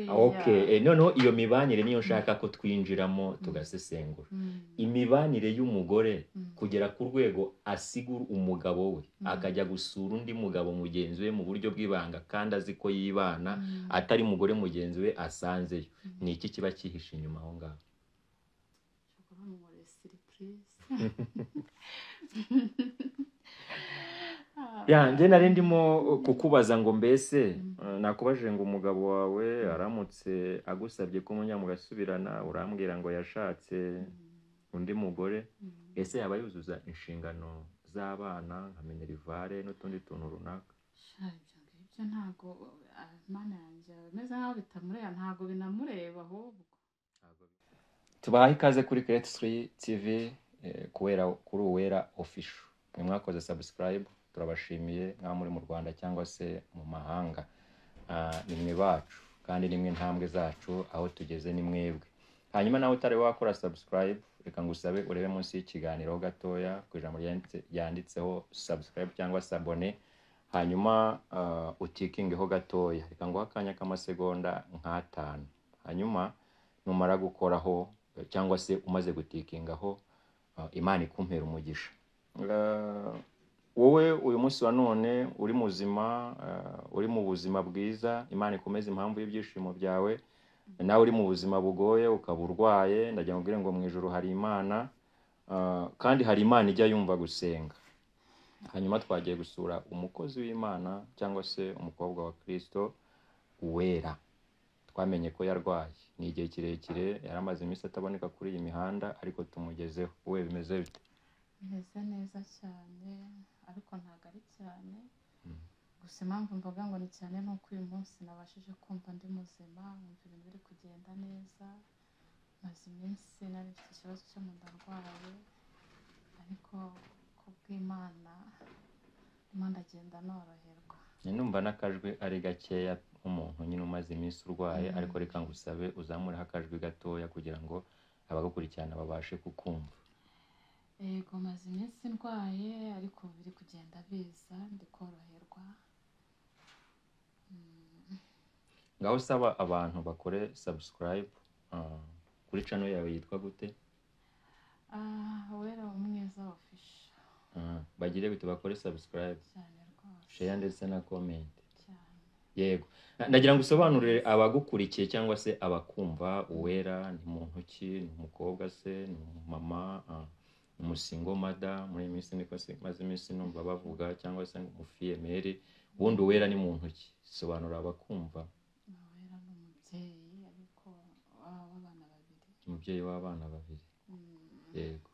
Okay, noneho iyo mibanire niyo nshaka ko twinjiramo tugasesengura. Imibanire y'umugore kugera ku rwego asigura umugabo we akajya gusura undi mugabo mugenzi we mu buryo bw'ibanga kandi azi ko yibana atari mugore mugenzi we asanzeyo, ni iki kiba cyihishe inyuma aho ngaho? Ya njye nari ndimo kukubaza ngo mbese nakubajije ngo umugabo wawe aramutse agusabye ko munya mugasubirana urambwira ngo yashatse undi mugore, ese yaba yuzuza inshingano z'abana nka minerivare n'utundi tuntu runaka? Ibyo ntago Mana yanjye meze nkaho bitamureba, ntago binamureba ahubwo. Tubaha ikaze kuri Create 3 TV kuri Uwera Official. Mwe mwakoze subscribe, turabashimiye nka muri mu Rwanda cyangwa se mu mahanga. Ni mwe bacu kandi nimwe ntambwe zacu aho tugeze ni mwebwe. Hanyuma nawe utari wakora subscribe, reka ngusabe urebe munsi y'ikiganiro gatoya ku ijambo yanditseho subscribe cyangwa se abone, hanyuma utikingeho gatoya, reka nguha akanya k'amasegonda nk'5. Hanyuma numara gukoraho cyangwa se umaze gutikingaho, Imana ikumpera umugisha. Wowe uyu munsi wa none uri muzima, uri mu buzima bwiza, Imana ikomeze impamvu y'ibyishimo byawe. Nawe uri mu buzima bugoye ukaba urwaye, ndagira ngo ngo mu ijuru hari Imana, kandi hari Imana ijya yumva gusenga. Hanyuma twagiye gusura umukozi w'Imana cyangwa se umukobwa wa Kristo Uwera. Twamenye ko yarwaye, ni igihe kirekire yaramaze iminsi ataboneka kuri iyi mihanda, ariko tumugezeho. Wowe bimeze bite? Bimeze neza cyane ariko ntago ari cyane. Gusa impamvu mvuga ngo ni cyane nuko uyu munsi nabashije kumva ndi muzima, numva ibintu biri kugenda neza. Maze iminsi nari mfite ikibazo cyo mu nda ndwaye, ariko kubw'Imana ndimo ndagenda noroherwa. Numva n'akajwi ari gakeya nk'umuntu nyine umaze iminsi urwaye, ariko reka ngusabe uzamureho akajwi gatoya kugira ngo abagukurikirana babashe kukumva. Yego, maze iminsi ndwaye ariko biri kugenda biza, ndi koroherwa. Ngaho usaba abantu bakore subscribe kuri channel yawe yitwa gute? Uwera Umwiza Official. Bagire bite bakore subscribe, share ndetse na comment. Yego. Ndagira ngo usobanurire abagukurikiye cyangwa se abakumva Uwera ni muntu ki, ni umukobwa se, ni mama, umusingo mada, muri minsi niko se maze iminsi numva bavuga, cyangwa se umufiyemeri. Ubundi Uwera ni muntu ki? Sobanura abakumva. Uwera ni umubyeyi ariko w'abana babiri. Umubyeyi w'abana babiri. Yego.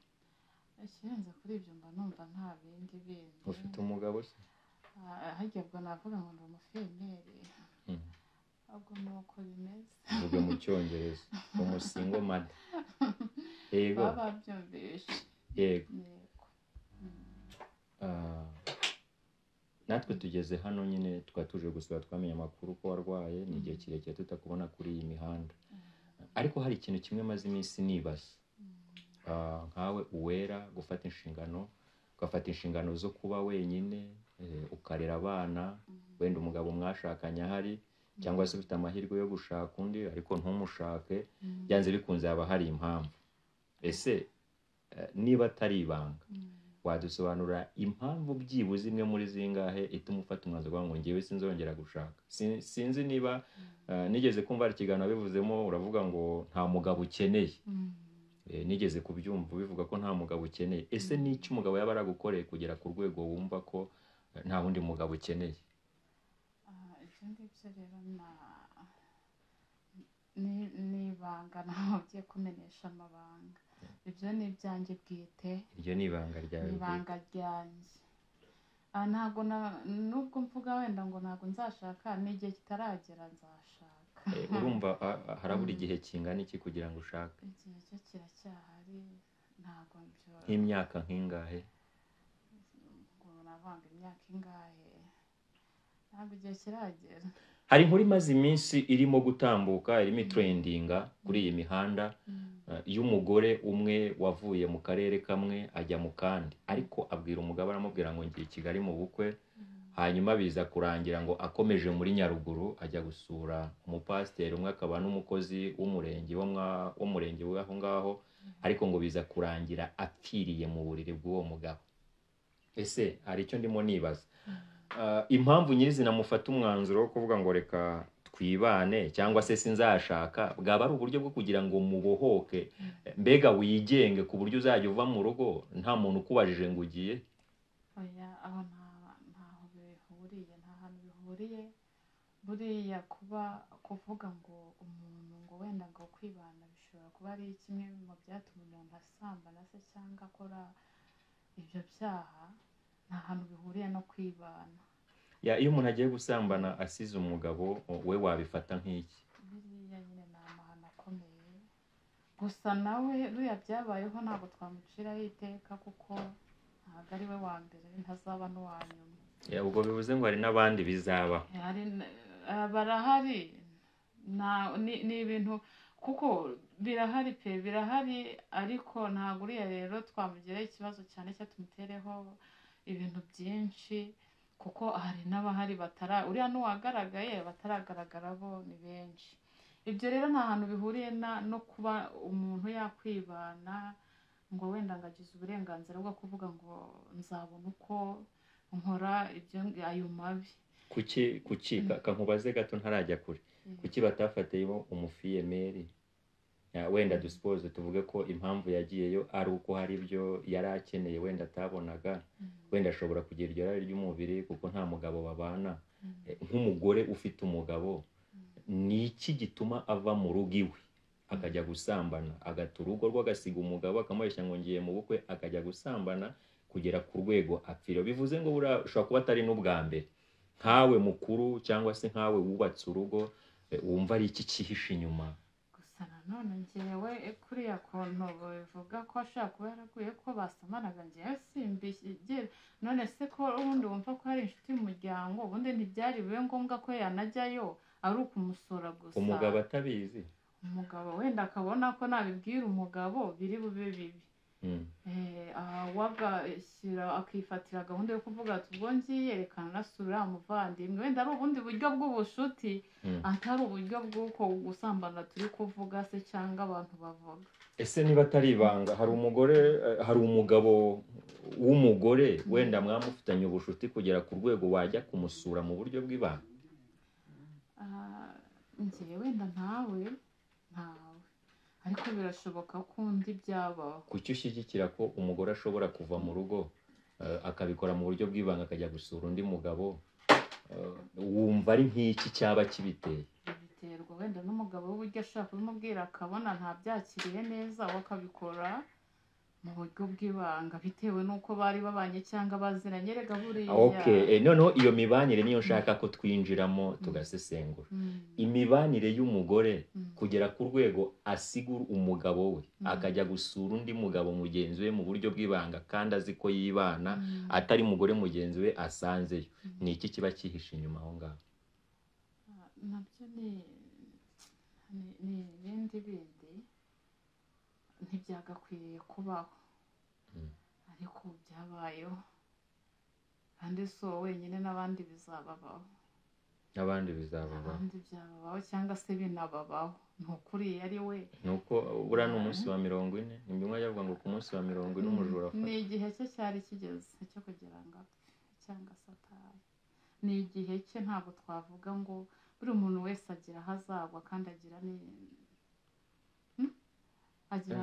Ikirenze kuri ibyo mba numva nta bindi bindi. Ufite umugabo se? Hajya bwo navuga ngo ndi umufiyemeri. Ahubwo nuko bimeze. Uvuge mu Cyongereza. Umusingo mada. Yego. Baba byumvishe. Yego. Natwe tugeze hano nyine twatuje gusura, twamenye amakuru ko warwaye, ni igihe kirekire tutakubona kuri iyi mihanda. Ariko hari ikintu kimwe maze iminsi nibaza. Nkawe Uwera gufata inshingano, ugafata inshingano zo kuba wenyine, ukarera abana, wenda umugabo mwashakanye ahari, cyangwa se ufite amahirwe yo gushaka undi ariko ntumushake, byanze bikunze haba hari impamvu. Ese niba atari ibanga, wadusobanura impamvu byibuze imwe muri zingahe ituma ufata umwanzuro ngo ngiye sinzongera gushaka? Sinzi niba nigeze kumva ari ikiganiro bivuzemo uravuga ngo nta mugabo ukeneye. Nigeze kubyumva bivuga ko nta mugabo ukeneye. Ese ni iki umugabo yaba aragukoreye kugera ku rwego wumva ko nta wundi mugabo ukeneye? Ibyo ngibyo rero ni ibanga, ntaho ugiye kumenyesha amabanga. Ibyo ni ibyanjye bwite. Iryo ni ibanga ryawe? Ibanga ryanjye. Ntabwo nubwo mvuga wenda ngo ntabwo nzashaka, n'igihe kitaragera nzashaka. Urumva harabura igihe kingana iki kugira ngo ushake? Igihe cyo kiracyahari, ntabwo byo. Nk'imyaka nk'ingahe? Ngo navanga imyaka ingahe, ntabwo igihe kiragera. Hari inkuru imaze iminsi irimo gutambuka, irimo trendinga kuri iyi mihanda, y'umugore umwe wavuye mu karere kamwe ajya mu kandi, ariko abwira umugabo aramubwira ngo ngiye i Kigali mu bukwe, hanyuma biza kurangira ngo akomeje muri Nyaruguru ajya gusura umupasiteri umwe akaba n'umukozi w'umurenge w'umurenge w'aho ngaho, ariko ngo biza kurangira apfiriye mu buriri bw'uwo mugabo. Ese hari icyo ndimo nibaza, impamvu nyirizina mufata umwanzuro wo kuvuga ngo reka twibane cyangwa se sinzashaka, bwaba ari uburyo bwo kugira ngo mubohoke, mbega wigenge ku buryo uzajya uva mu rugo nta muntu ukubajije ngo ugiye? oya aho ntaho bihuriye, nta hantu bihuriye. Buriya kuvuga ngo umuntu ngo wenda ngo kwibana bishobora kuba ari kimwe mu byatuma umuntu asambana se cyangwa akora ibyo byaha, nta hantu bihuriye no kwibana. Iyo umuntu agiye gusambana asize umugabo, we wabifata nk'iki? Biriya nyine ni amahano akomeye, gusa nawe buriya byabayeho ntabwo twamuciraho iteka kuko ntabwo ari we wa mbere, ntazaba n'uwa nyuma. Ubwo bivuze ngo hari n'abandi bizabaho? Barahari, ni ibintu kuko birahari pe, birahari, ariko ntabwo uriya rero twamugiraho ikibazo cyane cyo tumutereho ibintu byinshi, kuko hari n'abahari uriya n'uwagaragaye bataragaragara bo ni benshi. Ibyo rero nta hantu bihuriye no kuba umuntu yakwibana ngo wenda ngo agize uburenganzira bwo kuvuga ngo nzabona uko nkora ayo mabi. Kuki kankubaze gato ntarajya kure, kuki batafatiyeho umufiyemeri? Wenda dusipoze tuvuge ko impamvu yagiyeyo ari uko hari ibyo yari akeneye wenda atabonaga, wenda ashobora kugira iryo rari ry'umubiri kuko nta mugabo babana. Nk'umugore ufite umugabo, ni iki gituma ava mu rugo iwe akajya gusambana, agata urugo rwe agasiga umugabo akamubeshya ngo ngiye mu bukwe, akajya gusambana kugera ku rwego apfira? Bivuze ngo ushobora kuba atari n'ubwa mbere. Nkawe mukuru cyangwa se nkawe wubatse urugo, wumva ari iki cyihishe inyuma? Gusa nanone njyewe kuriya kuntu bivuga ko ashaka kuba yaraguye ko basamanaga, njyewe simbishyigera. None se ko ubundi wumva ko hari inshuti y'umuryango, ubundi ntibyari bibe ngombwa ko yanajyayo ari ukumusura gusa? Umugabo atabizi? Umugabo wenda akabona ko nabibwira umugabo biri bube bibi, wagashyira akifatira gahunda yo kuvuga ati ubwo ngiye reka nasura umuvandimwe, wenda ari ubundi buryo bw'ubushuti atari uburyo bw'uko gusambana turi kuvuga se cyangwa abantu bavuga. Ese niba atari ibanga, hari umugabo w'umugore wenda mwamufitanye ubushuti kugera ku rwego wajya kumusura mu buryo bw'ibanga? Njyewe wenda ntawe, ariko birashoboka ko undi byabaho. Kuki ushyigikira ko umugore ashobora kuva mu rugo akabikora mu buryo bw'ibanga akajya gusura undi mugabo? Wumva ari nk'iki cyaba kibiteye? Biterwa wenda n'umugabo w'uburyo ashaka kubimubwira akabona ntabyakiriye neza, we akabikora mu buryo bw'ibanga bitewe n'uko bari babanye cyangwa baziranye. Rega buriya noneho iyo mibanire niyo nshaka ko twinjiramo tugasesengura. Imibanire y'umugore kugera ku rwego asigura umugabo we akajya gusura undi mugabo mugenzi we mu buryo bw'ibanga kandi azi ko yibana, atari mugore mugenzi we asanzeyo, ni iki kiba cyihishe inyuma aho ngaho? Nabyo ni ibindi ntibyagakwiriye kubaho, ariko byabayeho kandi si wowe wenyine, n'abandi bizababaho. Abandi bizababaho? Abandi byababaho cyangwa se binababaho, ni ukuri ari we. Nuko buriya ni umunsi wa 40, ni bimwe yavuga ngo ku munsi wa 40 umujura afata. Ni igihe cye cyari kigeze cyo kugira ngo apfe cyangwa se atahe. Ni igihe cye, ntabwo twavuga ngo buri muntu wese agira aho azagwa kandi agira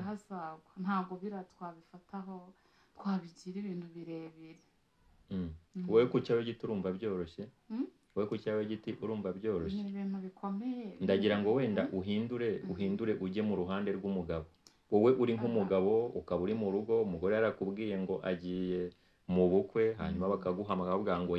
aho azagwa. Ntabwo twabifataho twabigira ibintu birebire. Wowe ku cyawe giti urumva byoroshye? Wowe ku cyawe giti urumva byoroshye? Ni ibintu bikomeye. Ndagira ngo wenda uhindure ujye mu ruhande rw'umugabo. Wowe uri nk'umugabo ukaba uri mu rugo, umugore yarakubwiye ngo agiye mu bukwe, hanyuma bakaguhamagara bavuga ngo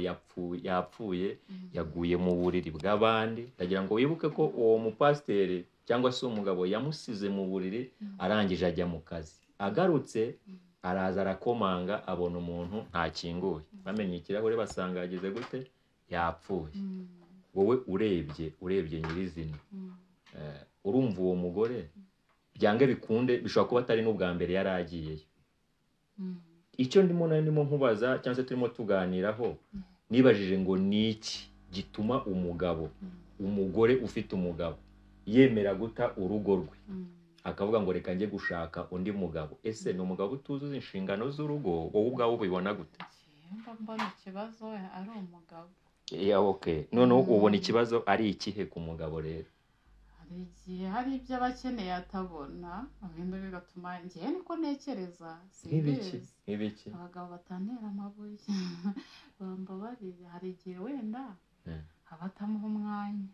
yapfuye yaguye mu buriri bw'abandi. Ndagira ngo wibuke ko uwo mupasiteri cyangwa se umugabo yamusize mu buriri arangije ajya mu kazi, agarutse araza arakomanga abona umuntu ntakinguye, bamenye ikirahure basanga yagize gute, yapfuye. Wowe urebye nyirizina, urumva uwo mugore byange bikunde bishobora kuba atari n'ubwa mbere yari agiyeyo. Icyo ndimo nkubaza cyangwa se turimo tuganiraho, nibajije ngo ni iki gituma umugore ufite umugabo yemera guta urugo rwe akavuga ngo reka njye gushaka undi mugabo. Ese ni umugabo utuzuza inshingano z'urugo, wowe ubwawe ubibona gute? mbona ikibazo ari umugabo. Okay, noneho ubona ikibazo ari ikihe ku mugabo rero? hari igihe hari ibyo aba akeneye atabona, ibindi bigatuma njyewe niko ntekereza. Nk'ibiki? Abagabo batantera amabuye bambabarire, hari igihe wenda aba atamuha umwanya.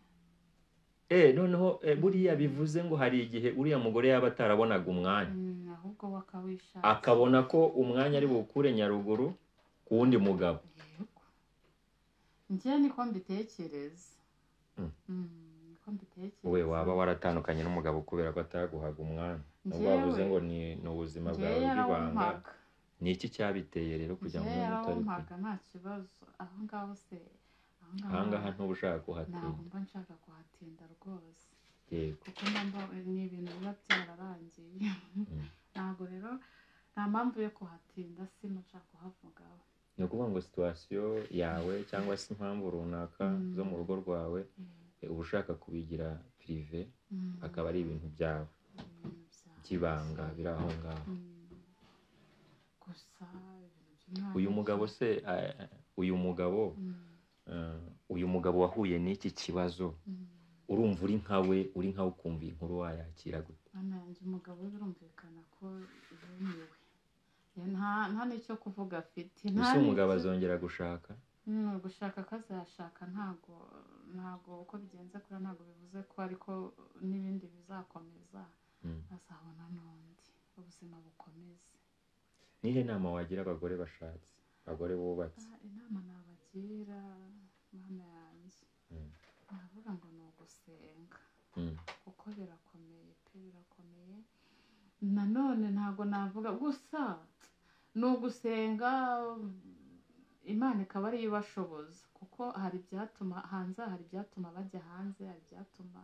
Noneho buriya bivuze ngo hari igihe uriya mugore yaba atarabonaga umwanya, ahubwo bakawishaka, akabona ko umwanya ari bukure nyaruguru ku wundi mugabo. Yego, njyewe niko mbitekereza. Niko mbitekereza. We waba waratandukanye n'umugabo kubera ko ataguhaga umwanya? Nubwo wavuze ngo ni ubuzima bwawe bw'ibanga. Ni iki cyabiteye rero kugira ngo yarampaga nta kibazo aho ngaho se? Ahangaha ntuba ushaka kuhatinda? Ntabwo mba nshaka kuhatinda rwose. Yego. Kuko ni ibintu biba byararangiye. Ntabwo rero nta mpamvu yo kuhatinda, sinashaka kuhavugaho. Ni ukuvuga ngo situwasiyo yawe cyangwa se impamvu runaka zo mu rugo rwawe uba ushaka kubigira pirive, akaba ari ibintu byawe by'ibanga biri aho ngaho. Gusa uyu mugabo se uyu mugabo wahuye n'iki kibazo, urumva uri nkawe ukumva inkuru wayakira gute? nanjye umugabo birumvikana ko yumiwe, nta n'icyo kuvuga afite. Ese umugabo azongera gushaka? Gushaka akazashaka, ntabwo uko bigenze kuri ntabwo bivuze ko ariko n'ibindi bizakomeza, azabona n'undi, ubuzima bukomeze. Nihe nama wagira abagore bashatse, abagore bubatse? Inama nabagira mana yanjye, navuga ngo ni ugusenga, kuko birakomeye pe, birakomeye. Nanone ntabwo navuga gusa ni ugusenga, Imana ikaba ariyo ibashoboza, kuko hari ibyatuma hanze, hari ibyatuma bajya hanze, hari ibyatuma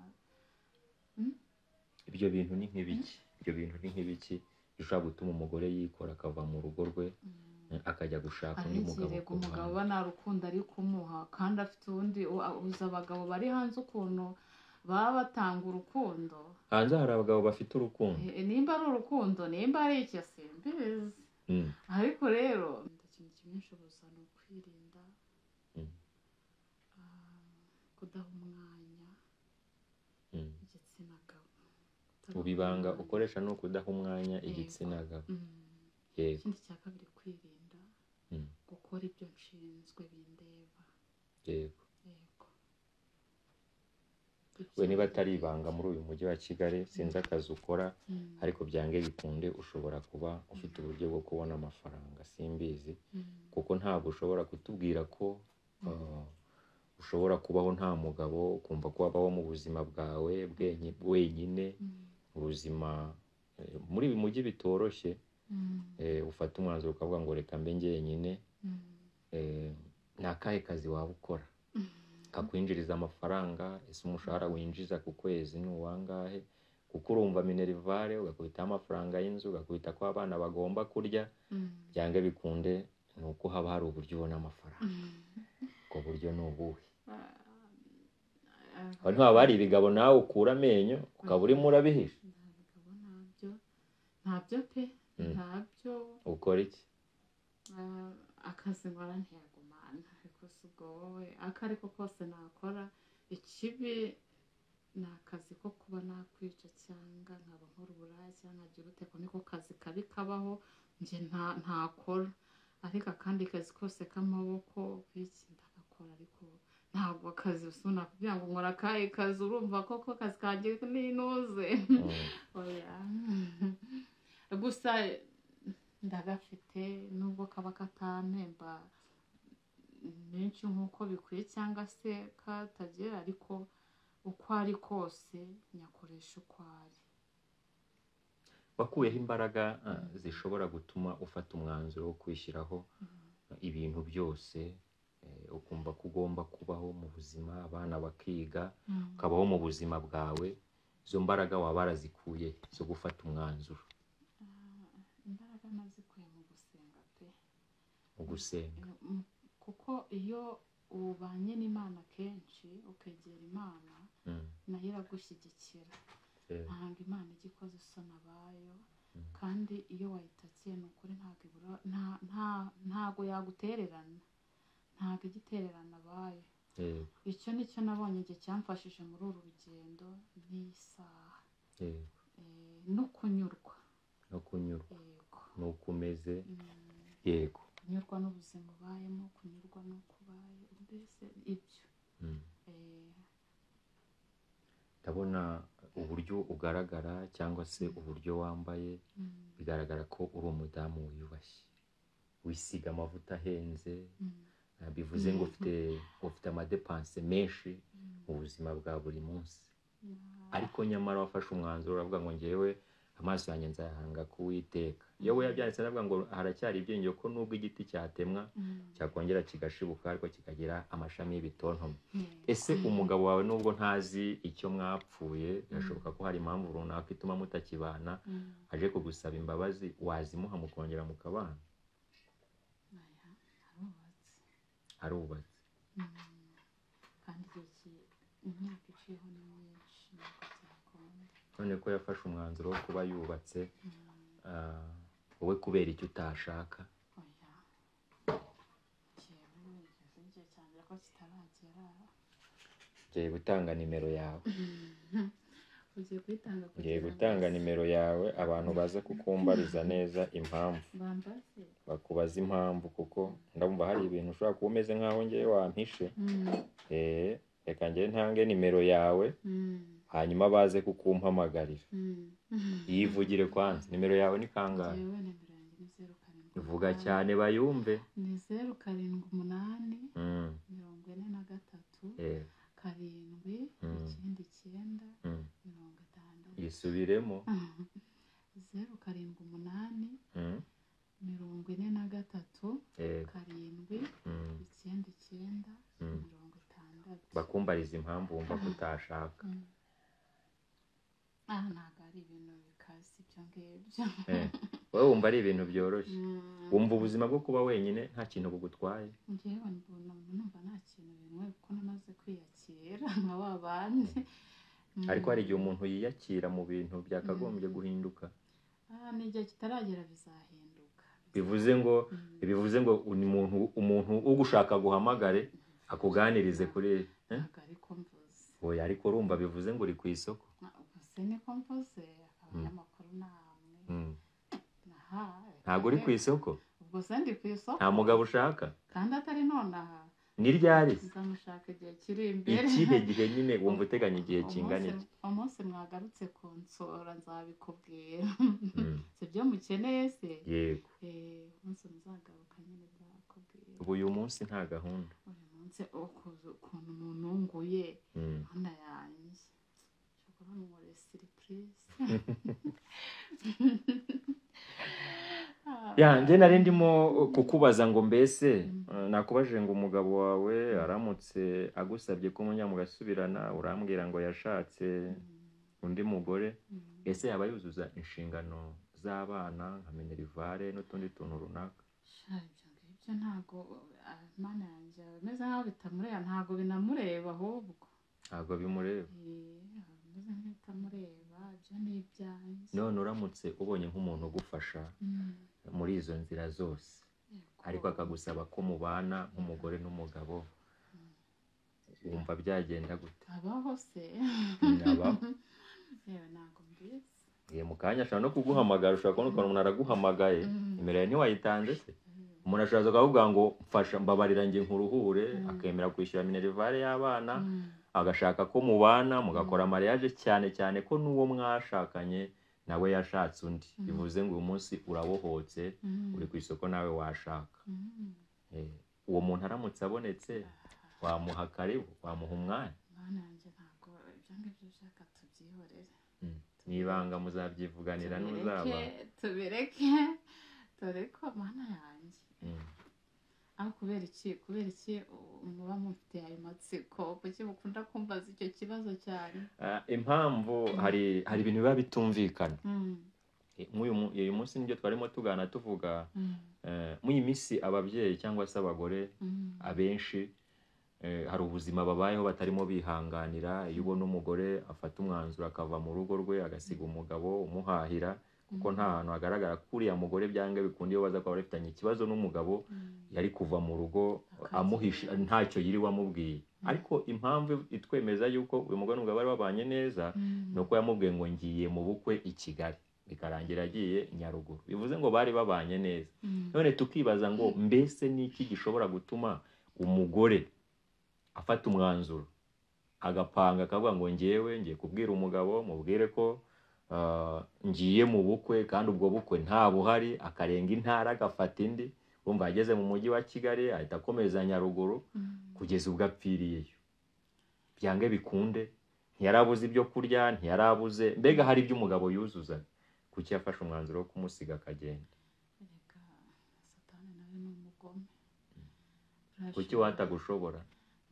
ibyo bintu ni nk'ibiki bishobora gutuma umugore yikora akava mu rugo rwe akajya gushaka undi mugabo? Umugabo uba nta rukundo ari kumuha kandi afite undi. Uzi abagabo bari hanze ukuntu baba batanga urukundo. Hanze hari abagabo bafite urukundo? Nimba ari urukundo, nimba ari icyo simbizi. Ariko rero ikintu kimwe nshoboza ni ukwirinda kudaha umwanya igitsina gabo. Ubu ibanga ukoresha ni ukudaha umwanya igitsina gabo? Yego. Ikindi cya kabiri, kwirinda gukora ibyo nshinzwe bindeba. Yego. We niba atari ibanga, muri uyu mujyi wa Kigali sinzi akazi ukora, ariko byange bikunde ushobora kuba ufite uburyo bwo kubona amafaranga, simbizi, kuko ntabwo ushobora kutubwira ko ushobora kubaho nta mugabo, ukumva ko wabaho mu buzima bwawe wenyine, ubuzima muri uyu mujyi bitoroshye. Ufata umwanzuro ukavuga ngo reka mbe njyenyine. Ni akahe kazi waba ukora kakwinjiriza amafaranga? Ese umushahara winjiza ku kwezi ni uwangahe? Kuko urumva minerivare, ugakubitaho amafaranga y'inzu, ugakubita ko abana bagomba kurya, byange bikunde ni uko haba hari uburyo ubona amafaranga. Ubwo buryo ni ubuhe? Haba hari ibigabo nawe ukura amenyo ukaba urimo urabihisha? Ntabyo pe, ntabyo. Ukora iki? Akazi nkora ntiyagumana, ariko si ubwo wowe ako ariko kose nakora. Ikibi ni akazi ko kuba nakwica cyangwa nkaba nkora uburaya cyangwa nkagira uteko, niko kazi kabi kabaho njye ntakora. Ariko akandi kazi kose k'amaboko biki ndagakora, ariko ntabwo akazi usuna kugira ngo nkora akahe kazi, urumva koko akazi kanjye ninuze. Oya. Gusa ndagafite, nubwo kaba katampemba menshi nk'uko bikwiye cyangwa se katagera, ariko uko ari kose nyakoresha uko ari. Wakuyeho imbaraga zishobora gutuma ufata umwanzuro wo kwishyiraho ibintu byose, ukumva ko ugomba kubaho mu buzima, abana bakiga, ukabaho mu buzima bwawe? Izo mbaraga waba warazikuye zo gufata umwanzuro? Imbaraga nazikuye mu gusenga pe. Mu gusenga? kuko iyo ubanye n'Imana kenshi ukegera Imana nayo iragushyigikira ntabwo Imana ijya ikoze isoni abayo kandi iyo wayitakiye ni ukuri ntabwo yagutererana ntabwo ijya itererana abayo icyo nicyo nabonye igihe cyamfashije muri uru rugendo n'isaha no kunyurwa ni uko umeze yego kunyurwa n'ubuzima ubayemo kunyurwa n'uko ubaye mbese ibyo ndabona uburyo ugaragara cyangwa se uburyo wambaye bigaragara ko uri umudamu wiyubashye wisiga amavuta ahenze bivuze ngo ufite amadepanse menshi mu buzima bwa buri munsi ariko nyamara wafashe umwanzuro uravuga ngo ngewe amaso yanjye nzayahanga ku Uwiteka iyo we yabyanditse aravuga ngo haracyari ibyiringiro ko nubwo igiti cyatemwa cyakongera kigashibuka ariko kikagira amashami y'ibitontome ese umugabo wawe nubwo ntazi icyo mwapfuye birashoboka ko hari impamvu runaka ituma mutakibana aje kugusaba imbabazi wazimuha mukongera mukabana arubatse kandi imyaka iciyeho ni myinshi none ko yafashe umwanzuro wo kuba yubatse wowe kubera icyo utashaka ugiye gutanga nimero yawe ugiye gutanga nimero yawe abantu baze kukumbariza neza impamvu bakubaza impamvu kuko ndumva hari ibintu ushobora kuba umeze nk'aho ngewe wampishe reka ngewe ntange nimero yawe hanyuma baze kukumpamagarira yivugire kwanza nimero yawe ni kangahe vuga cyane bayumve ni 0788 43 karindwi ikindi 9 56 yisubiremo 0788 43 karindwi ikindi 9 56 bakumbariza impamvu wumva ko utashaka ntabwo ari ibintu bikaze ibyo ngibyo wowe wumva ari ibintu byoroshye wumva ubuzima bwo kuba wenyine nta kintu bugutwaye ngewe numva nta kintu bimwe kuko namaze kwiyakira nka wa bandi ariko hari igihe umuntu yiyakira mu bintu byakagombye guhinduka n'igihe kitaragera bizahinduka bivuze ngo umuntu ugushaka guhamagare akuganirize kuri ariko mvuze oya ariko urumva bivuze ngo uri ku isoko ubuse niko mvuze abanyamakuru namwe ntabwo uri ku isoko ubwo se ndi ku isoko nta mugabo ushaka kandi atari nonaha ni ryari nzamushaka igihe kiri imbere ikihe gihe nyine wumva uteganya igihe kingana iki umunsi mwagarutse kunsura nzabikubwira sibyo mukeneye se yego umunsi muzagaruka nyine nzabikubwira ubu uyu munsi nta gahunda uyu munsi ukuntu umuntu unguye hano yanjye ushobora kumubona surprise njye nari ndimo kukubaza ngo mbese nakubajije ngo umugabo wawe aramutse agusabye ko munya mugasubirana urambwira ngo yashatse undi mugore ese yaba yuzuza inshingano z'abana nka minerivare n'utundi tuntu runaka ibyo ntabwo Imana yanjye bimeze nk'aho bitamureba ntabwo binamureba ahubwo ntabwo bimureba bimeze nk'ibitamureba ibyo ni ibyanjye none uramutse ubonye nk'umuntu ugufasha muri izo nzira zose ariko akagusaba ko mubana nk'umugore n'umugabo wumva byagenda gute abaho se abaho yewe ntabwo mbizi mu kanya ashobora no kuguhamagara ushobora kubona ukuntu umuntu araguhamagaye nimero yawe ntiwayitanze se umuntu ashobora kuvuga ngo mfasha mbabarira njye nkuruhure akemera kwishyura minerivare y'abana agashaka ko mubana mugakora mariage cyane cyane ko n'uwo mwashakanye nawe yashatse undi bivuze ngo uyu munsi urabohotse uri ku isoko nawe washaka uwo muntu aramutse abonetse wamuha karibu wamuha umwanya Mana yanjye ntabwo ibyo ngibyo ushaka tubyihorere n'ibanga muzabyivuganira n'uzaba tubireke dore ko Mana yanjye aho kubera iki muba mufite ayo matsiko kuki mukunda kumbaza icyo kibazo cyane impamvu hari ibintu biba bitumvikana uyu munsi nibyo twarimo tugana tuvuga muri iyi minsi ababyeyi cyangwa se abagore abenshi hari ubuzima babayeho batarimo bihanganira. Iyo ubona umugore afata umwanzuro akava mu rugo rwe agasiga umugabo umuhahira, kuko nta hantu hagaragara ko uriya mugore byanga bikunda iyo baza kuba bafitanye ikibazo n'umugabo yari kuva mu rugo amuhisha ntacyo yiriwe amubwiye. Ariko impamvu itwemeza yuko uyu mugore n'umugabo bari babanye neza ni uko yamubwiye ngo ngiye mu bukwe i Kigali, bikarangira agiye Nyaruguru. Bivuze ngo bari babanye neza. None tukibaza ngo mbese niki gishobora gutuma umugore afata umwanzuro agapanga akavuga ngo ngiye kubwira umugabo mubwire ko ngiye mu bukwe, kandi ubwo bukwe nta buhari, akarenga intara agafata indi, urumva ageze mu mujyi wa Kigali ahita akomeza Nyaruguru kugeza ubwo apfiriyeyo. Byange bikunde ntiyarabuze ibyo kurya, ntiyarabuze, mbega hari ibyo umugabo yuzuza, kuki yafashe umwanzuro wo kumusiga akagenda? Satani nawe ni umugome. Kuki watagushobora?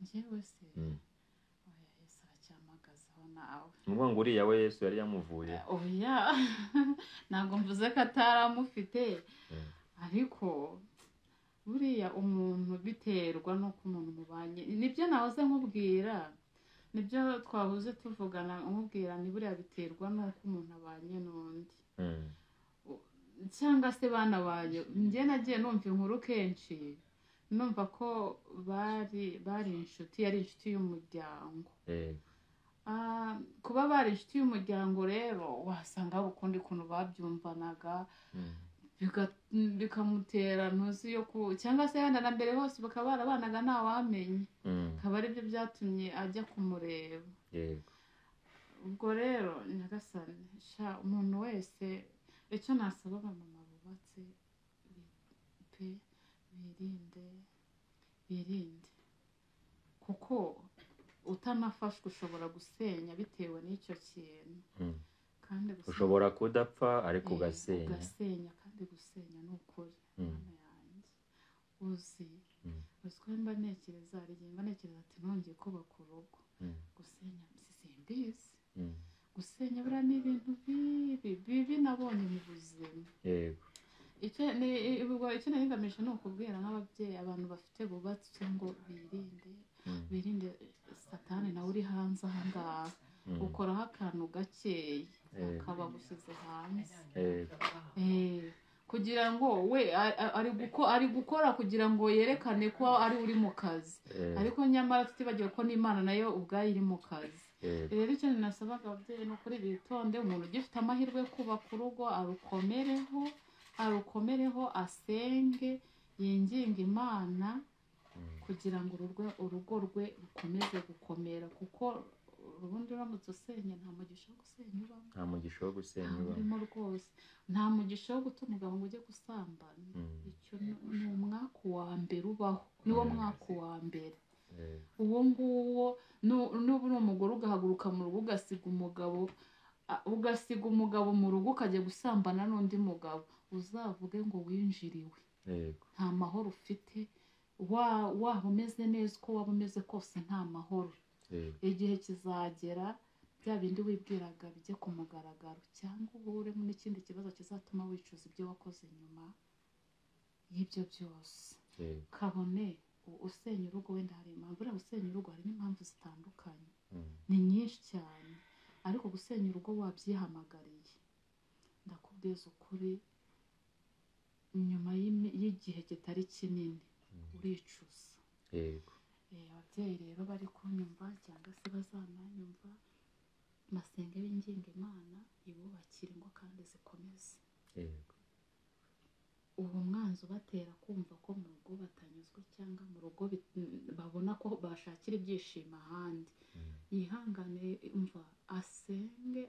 Njyewe se oya, Yesu aracyamagazeho nawe. Ngo uriya we Yesu yari yamuvuye. Oya ntabwo mvuze ko ataramufite, ariko buriya umuntu biterwa n'uko umuntu mubanye. Nibyo nahoze nkubwira, nibyo twahoze tuvugana nkubwira, ni buriya biterwa n'uko umuntu abanye n'undi cyangwa se bana bayo. Njye nagiye numva inkuru kenshi, numva ko bari inshuti, yari inshuti y'umuryango. Kuba bari inshuti y'umuryango rero wasanga hari ukundi kuntu babyumvanaga, bikamutera ntuzi yo cyangwa se yenda na mbere hose bakaba barabanaga ntawamenye, akaba aribyo byatumye ajya kumureba. Ubwo rero Nyagasani sha umuntu wese, icyo nasaba abamama bubatse pe birinde, kuko utanafashwe ushobora gusenya bitewe n'icyo kintu. Kandi ushobora kudapfa ariko ugasenya kandi gusenya ni ukuri. Mana yanjye uzi ko mba ntekereza, hari igihe mba ntekereza ati nongeye kubaka urugo, gusenya simbizi. Gusenya buriya ni ibintu bibi nabonye mu buzima. Icyo nigamije ni ukubwira nk'ababyeyi, abantu bafite bubatse ngo birinde Satani nawe uri hanze aha ngaha, ukoraho akantu gakeya akaba agushyize hanze, kugira ngo we ari gukora kugira ngo yerekane ko ari uri mu kazi, ariko nyamara tutibagiwe ko n'Imana nayo ubwayo iri mu kazi. Rero icyo nasabaga ababyeyi ni ukuri bitonde, umuntu ugifite amahirwe yo kubaka urugo arukomereho, asenge, yinginga Imana kugira ngo urugo rwe rukomeze gukomera, kuko ubundi uramutse usenya nta mugisha wo gusenya ubamo. Nta mugisha wo gusenya ubamo rwose, nta mugisha wo gutuma umugabo ngo ujye gusambana. Icyo ni umwaka wa mbere ubaho, niwo mwaka wa mbere. Uwo nguwo n'ubu ni umugore ugahaguruka mu rugo ugasiga umugabo mu rugo ukajya gusambana n'undi mugabo, uzavuge ngo winjiriwe. Nta mahoro ufite, waba umeze neza uko waba umeze kose nta mahoro. Igihe kizagera bya bindi wibwiraga bijye ku mugaragaro, cyangwa uhure n'ikindi kibazo kizatuma wicuza ibyo wakoze nyuma y'ibyo byose. Kabone usenya urugo, wenda hari impamvu. Buriya gusenya urugo hari n'impamvu zitandukanye, ni nyinshi cyane, ariko gusenya urugo wabyihamagariye, ndakubwiza ukuri, nyuma y'igihe kitari kinini uricuza. Ababyeyi rero bari kunyumva cyangwa se bazananyumva, basenge binginga Imana ibubakire ingo kandi zikomeze. Uwo mwanzi ubatera kumva ko mu rugo batanyuzwe, cyangwa mu rugo babona ko bashakira ibyishimo ahandi, yihangane, umva, asenge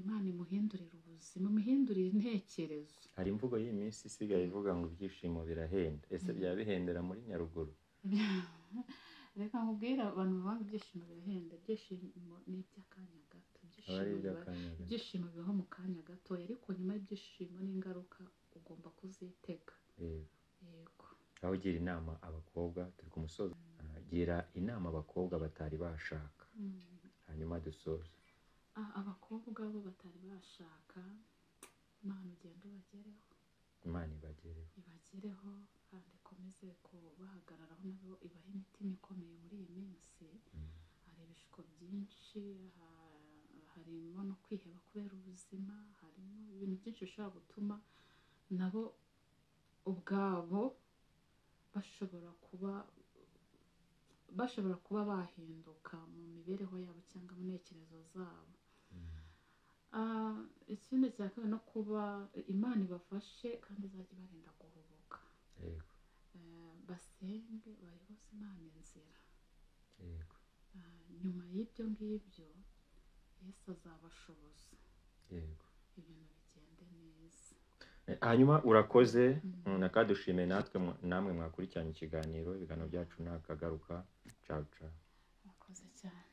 Imana imuhindurire ubuzima, imuhindurire intekerezo. Hari imvugo y'iyi minsi isigaye ivuga ngo ibyishimo birahenda. Ese byaba bihendera muri Nyaruguru? Reka nkubwire abantu banga ibyishimo birahenda. Ibyishimo ni iby'akanya gato, ibyishimo bibaho mu kanya gato, ariko nyuma y'ibyishimo n'ingaruka ugomba kuzitega. Yego. Aho ugira inama abakobwa, turi ku musozi, gira inama abakobwa batari bashaka, hanyuma dusoze. Abakobwa bo batari bashaka, Imana ugenda ubagereho. imana ibagereho ibagereho kandi ikomeze kubahagararaho nabo ibaha imitima ikomeye muri iyi minsi. Hari ibishuko byinshi, harimo no kwiheba kubera ubuzima, harimo ibintu byinshi bishobora gutuma nabo ubwabo bashobora kuba bahinduka mu mibereho yabo cyangwa mu ntekerezo zabo. Ikindi cya kabiri no kuba imana ibafashe kandi izajya ibarinda guhubuka. Basenge bayoboze imana inzira. Nyuma y'ibyo ngibyo Yesu azabashoboza ibintu bigende neza. hanyuma urakoze nakadushimiye namwe mwakurikiranye ibiganiro byacu nakagaruka. Ciao ciao. Murakoze cyane.